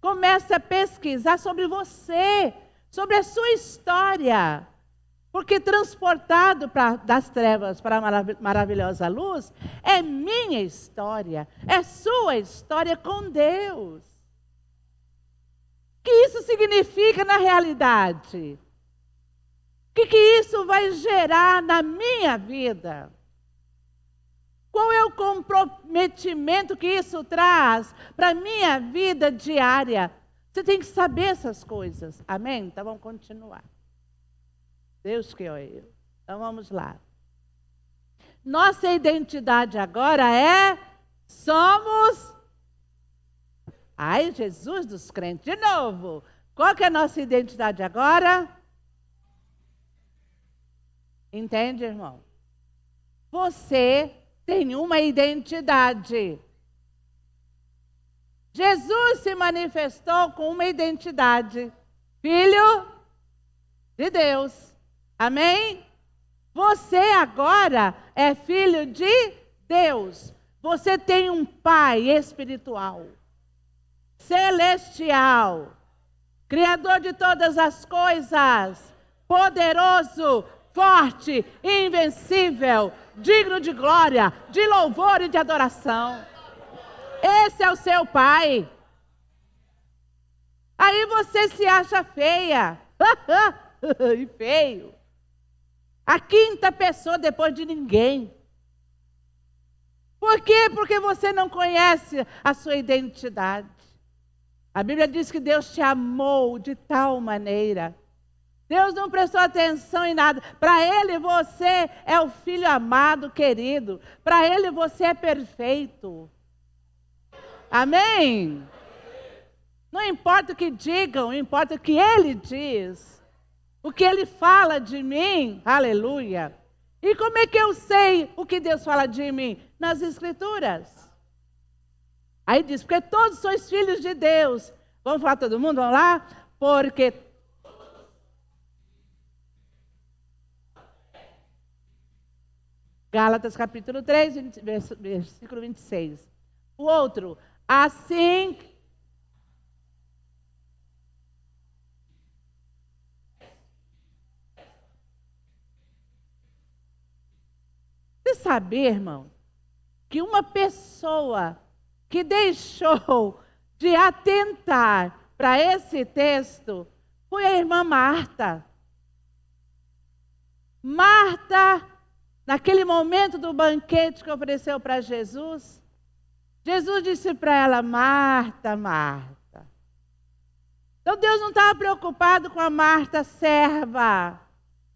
comece a pesquisar sobre você, sobre a sua história. Porque transportado das trevas para a maravilhosa luz, é minha história, é sua história com Deus. O que isso significa na realidade? O que isso vai gerar na minha vida? Qual é o comprometimento que isso traz para a minha vida diária? Você tem que saber essas coisas. Amém? Então vamos continuar. Deus que eu. Então vamos lá. Nossa identidade agora somos... Ai, Jesus dos crentes, de novo. Qual que é a nossa identidade agora? Entende, irmão? Você tem uma identidade. Jesus se manifestou com uma identidade. Filho de Deus. Amém? Você agora é filho de Deus. Você tem um Pai espiritual, celestial, Criador de todas as coisas, poderoso, forte, invencível, digno de glória, de louvor e de adoração. Esse é o seu Pai. Aí você se acha feia e feio. A quinta pessoa depois de ninguém. Por quê? Porque você não conhece a sua identidade. A Bíblia diz que Deus te amou de tal maneira. Deus não prestou atenção em nada. Para Ele você é o filho amado, querido. Para Ele você é perfeito. Amém? Não importa o que digam, importa o que Ele diz. O que Ele fala de mim, aleluia. E como é que eu sei o que Deus fala de mim? Nas Escrituras. Aí diz, porque todos sois filhos de Deus. Vamos falar todo mundo? Vamos lá? Porque... Gálatas capítulo 3, versículo 26. O outro, assim... Você sabia, irmão, que uma pessoa que deixou de atentar para esse texto foi a irmã Marta. Marta, naquele momento do banquete que ofereceu para Jesus, Jesus disse para ela, Marta, Marta. Então Deus não estava preocupado com a Marta serva.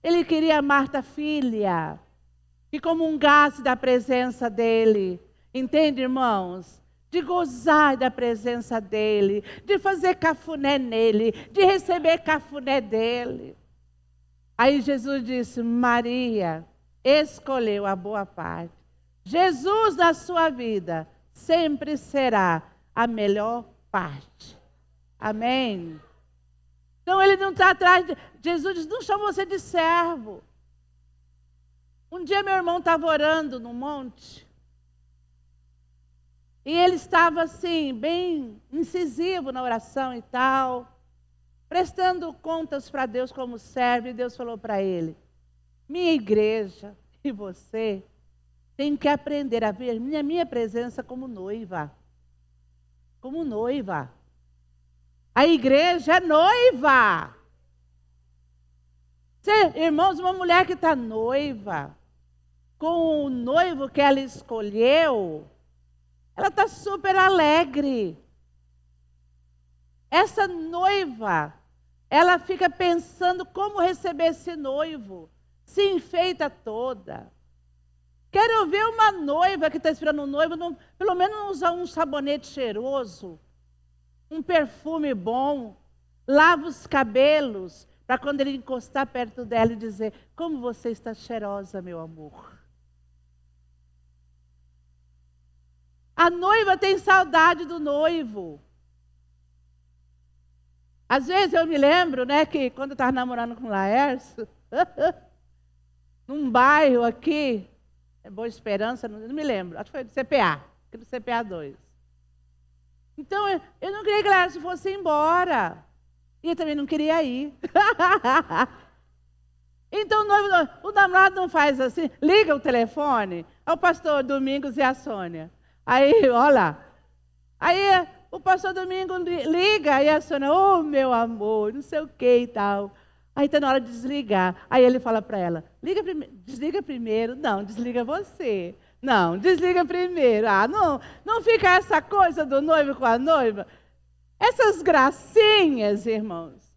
Ele queria Marta, filha, que comungasse da presença dele. Entende, irmãos? De gozar da presença dele, de fazer cafuné nele, de receber cafuné dele. Aí Jesus disse: Maria escolheu a boa parte. Jesus na sua vida sempre será a melhor parte. Amém? Então ele não está atrás de... Jesus diz, não chama você de servo. Um dia meu irmão estava orando no monte. E ele estava assim, bem incisivo na oração e tal. Prestando contas para Deus como servo. E Deus falou para ele: minha igreja e você tem que aprender a ver minha presença como noiva. Como noiva. A igreja é noiva. Irmãos, uma mulher que está noiva, com o noivo que ela escolheu, ela está super alegre. Essa noiva, ela fica pensando como receber esse noivo. Se enfeita toda. Quero ver uma noiva que está esperando um noivo, pelo menos usar um sabonete cheiroso, um perfume bom, lava os cabelos, para quando ele encostar perto dela e dizer: como você está cheirosa, meu amor. A noiva tem saudade do noivo. Às vezes eu me lembro, né, que quando eu estava namorando com o Laércio, num bairro aqui, Boa Esperança, não me lembro, acho que foi do CPA, aqui do CPA 2. Então, eu não queria que o Laércio fosse embora. E eu também não queria ir. Então, o namorado não faz assim, liga o telefone ao pastor Domingos e a Sônia. Aí, olha, aí o pastor Domingos liga e a Sônia: ô meu amor, não sei o que e tal. Aí está na hora de desligar. Aí ele fala para ela: desliga primeiro. Não, desliga você. Não, desliga primeiro. Ah, não fica essa coisa do noivo com a noiva. Essas gracinhas, irmãos,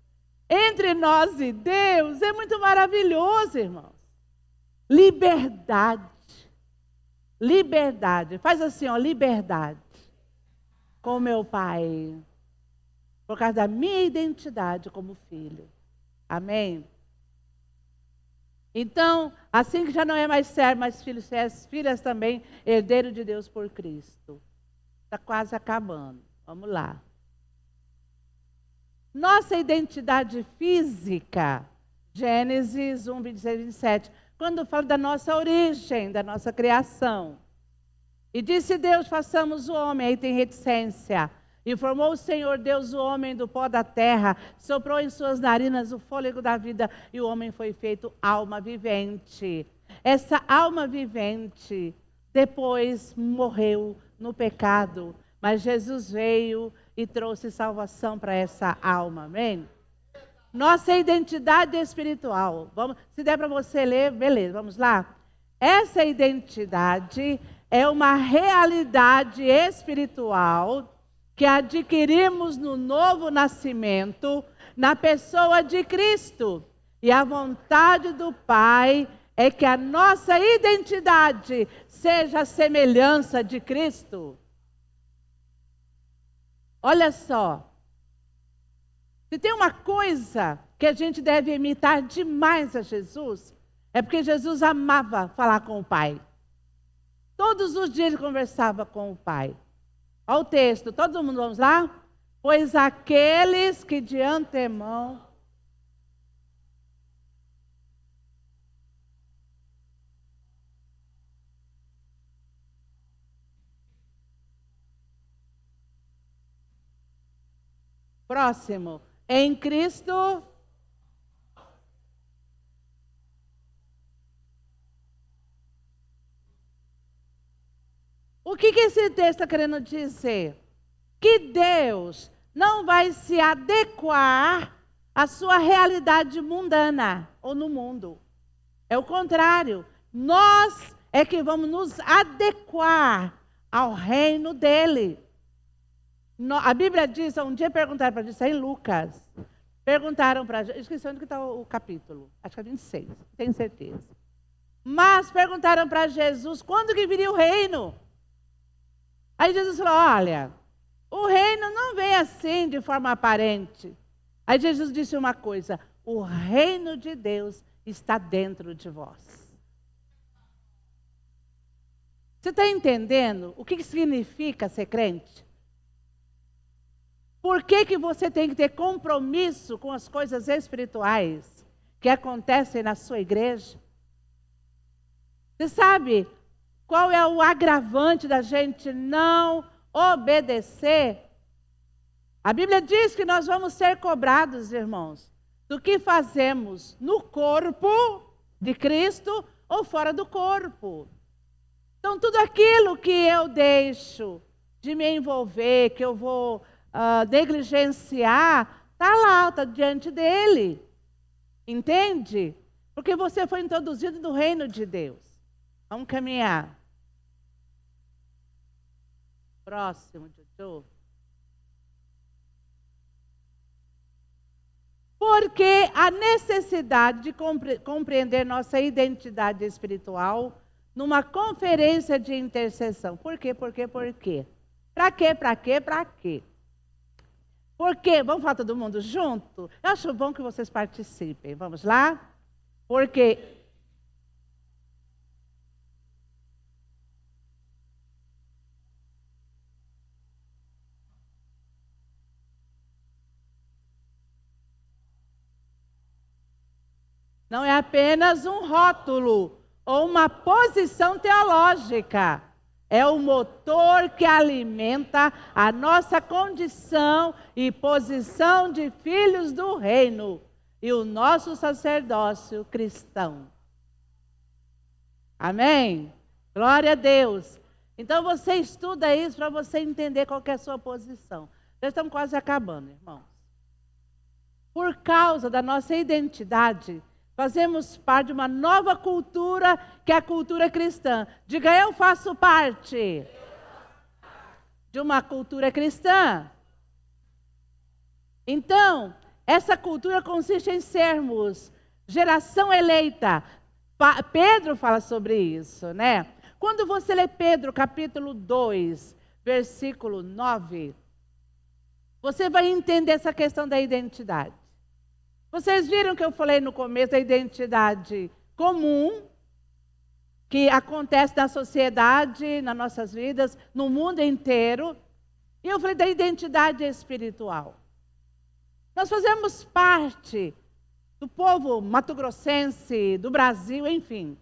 entre nós e Deus, é muito maravilhoso, irmãos. Liberdade. Liberdade. Faz assim, ó, liberdade. Com meu pai. Por causa da minha identidade como filho. Amém? Então, assim que já não é mais servo, mas filho, você é filhas também, herdeiro de Deus por Cristo. Está quase acabando. Vamos lá. Nossa identidade física, Gênesis 1, 26, 27, quando fala da nossa origem, da nossa criação. E disse Deus: façamos o homem, aí tem reticência. E formou o Senhor Deus o homem do pó da terra, soprou em suas narinas o fôlego da vida, e o homem foi feito alma vivente. Essa alma vivente depois morreu no pecado, mas Jesus veio e trouxe salvação para essa alma, amém? Nossa identidade espiritual. Se der para você ler, beleza, vamos lá? Essa identidade é uma realidade espiritual que adquirimos no novo nascimento, na pessoa de Cristo. E a vontade do Pai é que a nossa identidade seja a semelhança de Cristo. Olha só, se tem uma coisa que a gente deve imitar demais a Jesus, é porque Jesus amava falar com o Pai. Todos os dias ele conversava com o Pai. Olha o texto, todo mundo, vamos lá? Pois aqueles que de antemão... Próximo. Em Cristo... O que esse texto está querendo dizer? Que Deus não vai se adequar à sua realidade mundana ou no mundo. É o contrário. Nós é que vamos nos adequar ao reino dele. A Bíblia diz, um dia perguntaram para isso em Lucas, Perguntaram para Jesus, esqueci onde está o capítulo, acho que é 26, tenho certeza. Mas perguntaram para Jesus, quando que viria o reino? Aí Jesus falou, olha, o reino não vem assim de forma aparente. Aí Jesus disse uma coisa, o reino de Deus está dentro de vós. Você está entendendo o que significa ser crente? Por que você tem que ter compromisso com as coisas espirituais que acontecem na sua igreja? Você sabe qual é o agravante da gente não obedecer? A Bíblia diz que nós vamos ser cobrados, irmãos, do que fazemos no corpo de Cristo ou fora do corpo. Então, tudo aquilo que eu deixo de me envolver, que eu vou negligenciar, está lá, está diante dele. Entende? Porque você foi introduzido no reino de Deus. Vamos caminhar. Próximo, Jojo. Porque a necessidade de compreender nossa identidade espiritual numa conferência de intercessão. Por quê? Por quê? Por quê? Para quê? Para quê? Para quê? Por quê? Vamos falar todo mundo junto? Eu acho bom que vocês participem. Vamos lá? Porque não é apenas um rótulo ou uma posição teológica. É o motor que alimenta a nossa condição e posição de filhos do reino e o nosso sacerdócio cristão. Amém? Glória a Deus. Então você estuda isso para você entender qual que é a sua posição. Já estamos quase acabando, irmãos. Por causa da nossa identidade, fazemos parte de uma nova cultura, que é a cultura cristã. Diga, eu faço parte de uma cultura cristã. Então, essa cultura consiste em sermos geração eleita. Pedro fala sobre isso, né? Quando você lê Pedro, capítulo 2, versículo 9, você vai entender essa questão da identidade. Vocês viram que eu falei no começo da identidade comum, que acontece na sociedade, nas nossas vidas, no mundo inteiro. E eu falei da identidade espiritual. Nós fazemos parte do povo mato-grossense, do Brasil, enfim.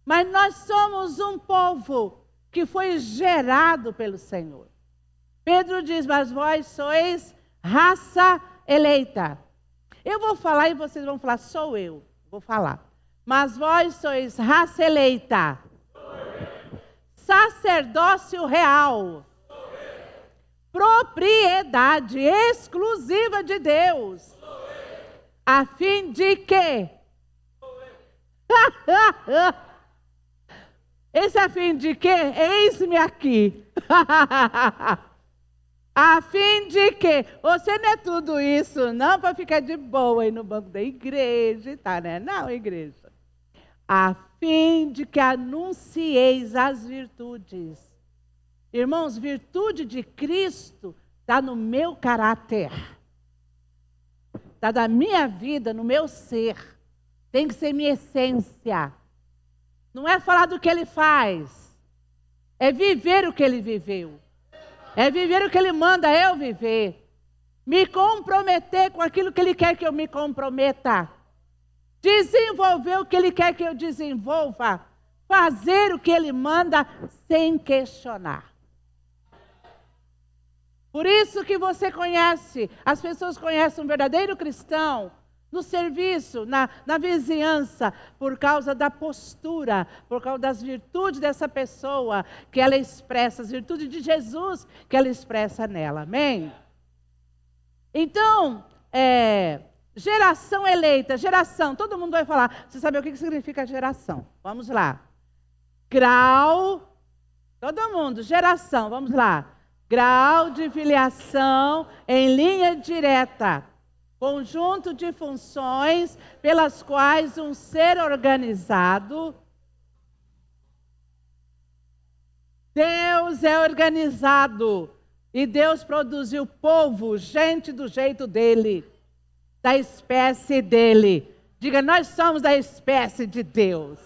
Mas nós somos um povo que foi gerado pelo Senhor. Pedro diz, mas vós sois raça eleita. Eu vou falar e vocês vão falar, sou eu. Vou falar. Mas vós sois raça eleita. Sacerdócio real. Propriedade exclusiva de Deus. A fim de quê? Esse a fim de quê? Eis-me aqui. A fim de que você não é tudo isso, não para ficar de boa aí no banco da igreja e tal, né? Não, igreja. A fim de que anuncieis as virtudes. Irmãos, virtude de Cristo está no meu caráter. Está na minha vida, no meu ser. Tem que ser minha essência. Não é falar do que ele faz. É viver o que ele viveu. É viver o que ele manda eu viver. Me comprometer com aquilo que ele quer que eu me comprometa. Desenvolver o que ele quer que eu desenvolva. Fazer o que ele manda sem questionar. Por isso que você conhece, as pessoas conhecem um verdadeiro cristão no serviço, na vizinhança, por causa da postura, por causa das virtudes dessa pessoa que ela expressa, as virtudes de Jesus que ela expressa nela, amém? Então, geração eleita, geração, todo mundo vai falar, você sabe o que significa geração? Vamos lá. Grau, todo mundo, geração, vamos lá. Grau de filiação em linha direta, Conjunto de funções pelas quais um ser organizado. Deus é organizado. E Deus produziu povo, gente do jeito dele, da espécie dele. Diga, nós somos da espécie de Deus.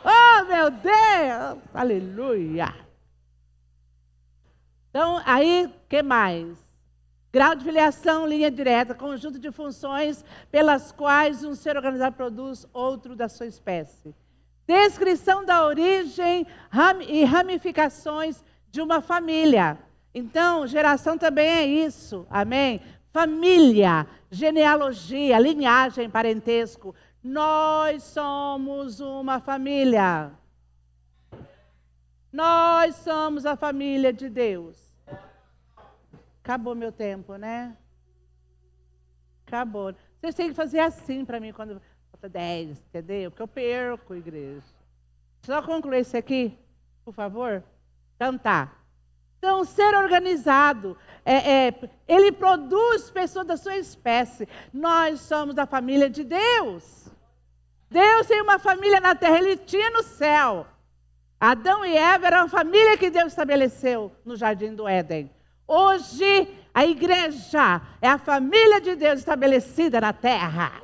Oh, meu Deus! Aleluia! Então, aí, o que mais? Grau de filiação, linha direta, conjunto de funções pelas quais um ser organizado produz outro da sua espécie. Descrição da origem e ramificações de uma família. Então, geração também é isso, amém? Família, genealogia, linhagem, parentesco. Nós somos uma família. Nós somos a família de Deus. Acabou meu tempo, né? Acabou. Vocês têm que fazer assim para mim quando falta 10, entendeu? Porque eu perco, igreja. Só concluir isso aqui, por favor? Então tá. Então, ser organizado, ele produz pessoas da sua espécie. Nós somos da família de Deus. Deus tem uma família na terra, ele tinha no céu. Adão e Eva eram a família que Deus estabeleceu no jardim do Éden. Hoje, a igreja é a família de Deus estabelecida na terra.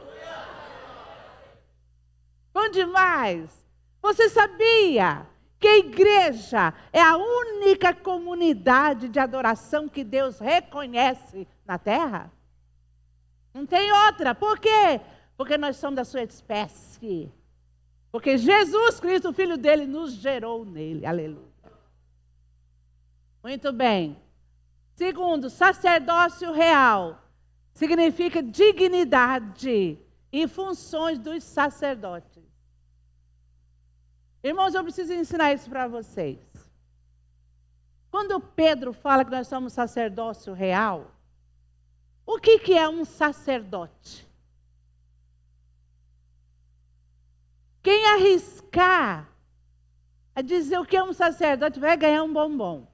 Bom demais! Você sabia que a igreja é a única comunidade de adoração que Deus reconhece na terra? Não tem outra. Por quê? Porque nós somos da sua espécie. Porque Jesus Cristo, o Filho dele, nos gerou nele. Aleluia. Muito bem. Segundo, sacerdócio real. Significa dignidade e funções dos sacerdotes. Irmãos, eu preciso ensinar isso para vocês. Quando Pedro fala que nós somos sacerdócio real, o que é um sacerdote? Quem arriscar a dizer o que é um sacerdote vai ganhar um bombom.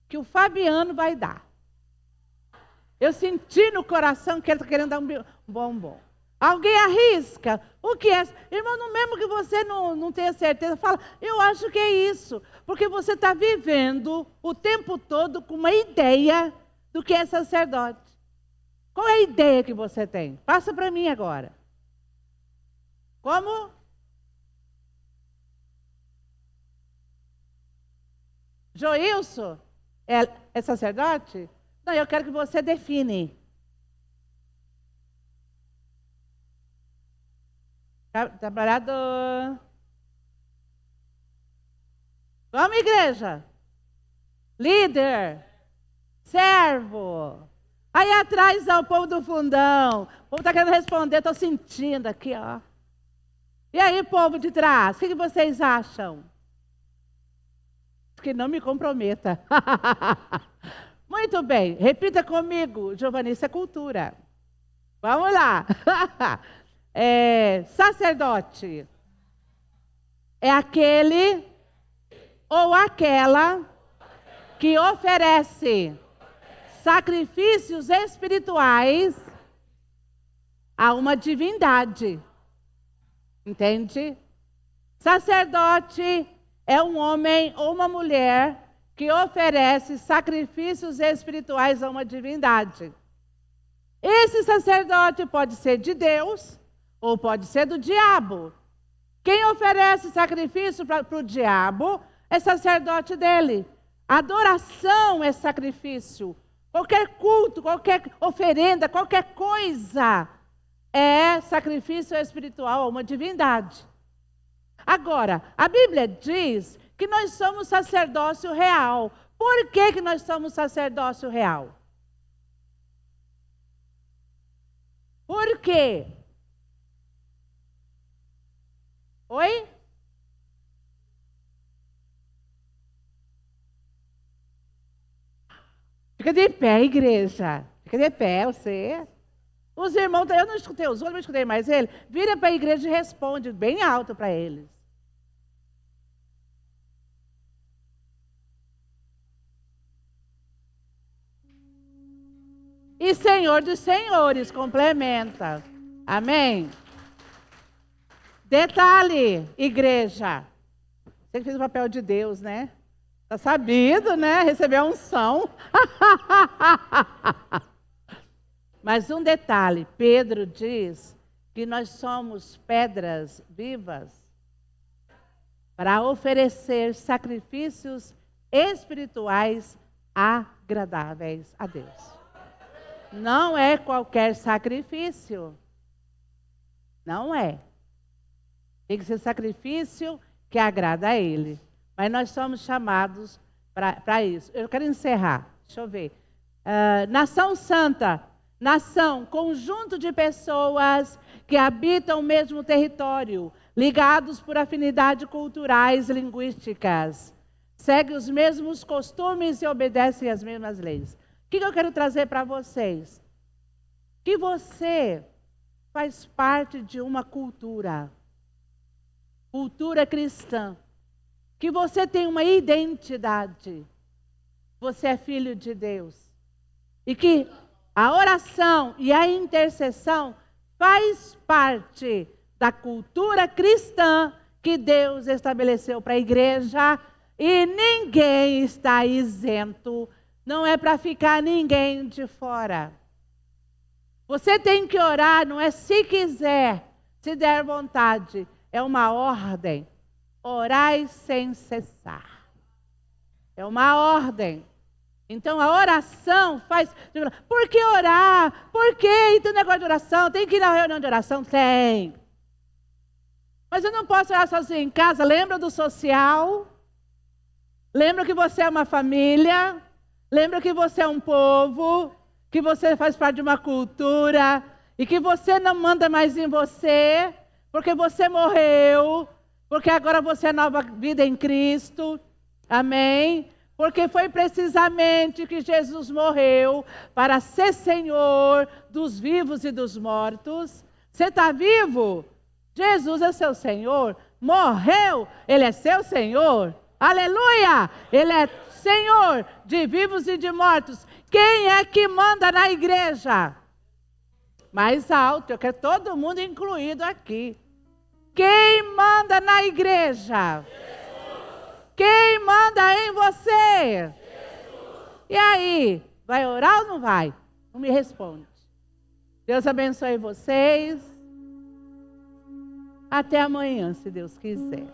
Que o Fabiano vai dar. Eu senti no coração que ele está querendo dar um bombom. Alguém arrisca? O que é? Irmão, no mesmo que você não tenha certeza, fala, eu acho que é isso. Porque você está vivendo o tempo todo com uma ideia do que é sacerdote. Qual é a ideia que você tem? Passa para mim agora. Como? Joilson? É sacerdote? Não, eu quero que você define. Trabalhador. Vamos, igreja. Líder. Servo. Aí atrás está o povo do fundão. O povo está querendo responder, estou sentindo aqui, ó. E aí, povo de trás, o que vocês acham? Que não me comprometa. Muito bem, repita comigo, Giovanni, isso é cultura. Vamos lá. Sacerdote é aquele ou aquela que oferece sacrifícios espirituais a uma divindade. Entende? Sacerdote é um homem ou uma mulher que oferece sacrifícios espirituais a uma divindade. Esse sacerdote pode ser de Deus ou pode ser do diabo. Quem oferece sacrifício para o diabo é sacerdote dele. Adoração é sacrifício. Qualquer culto, qualquer oferenda, qualquer coisa é sacrifício espiritual a uma divindade. Agora, a Bíblia diz que nós somos sacerdócio real. Por que nós somos sacerdócio real? Por quê? Oi? Fica de pé, igreja. Fica de pé, você. Os irmãos, eu não escutei os outros, não escutei mais ele. Vira para a igreja e responde bem alto para eles. e Senhor dos senhores. Complementa. Amém? Detalhe, igreja. Você que fez o papel de Deus, né? Tá sabido, né? Recebeu a unção. Mas um detalhe, Pedro diz que nós somos pedras vivas para oferecer sacrifícios espirituais agradáveis a Deus. Não é qualquer sacrifício. Não é. Tem que ser sacrifício que agrada a Ele. Mas nós somos chamados para isso. Eu quero encerrar. Deixa eu ver. Nação santa. Nação, conjunto de pessoas que habitam o mesmo território, ligados por afinidades culturais e linguísticas, seguem os mesmos costumes e obedecem às mesmas leis. O que eu quero trazer para vocês? Que você faz parte de uma cultura cristã, que você tem uma identidade, você é filho de Deus, e que a oração e a intercessão faz parte da cultura cristã que Deus estabeleceu para a igreja, e ninguém está isento, não é para ficar ninguém de fora. Você tem que orar, não é se quiser, se der vontade, é uma ordem. Orai sem cessar. É uma ordem. Então a oração faz... Por que orar? Por que então negócio de oração? Tem que ir na reunião de oração? Tem. Mas eu não posso orar sozinho em casa. Lembra do social? Lembra que você é uma família? Lembra que você é um povo? Que você faz parte de uma cultura? E que você não manda mais em você? Porque você morreu? Porque agora você é nova vida em Cristo? Amém? Porque foi precisamente que Jesus morreu para ser Senhor dos vivos e dos mortos. Você está vivo? Jesus é seu Senhor. Morreu, Ele é seu Senhor. Aleluia! Ele é Senhor de vivos e de mortos. Quem é que manda na igreja? Mais alto, eu quero todo mundo incluído aqui. Quem manda na igreja? Quem manda em você? Jesus. E aí? Vai orar ou não vai? Não me responde. Deus abençoe vocês. Até amanhã, se Deus quiser.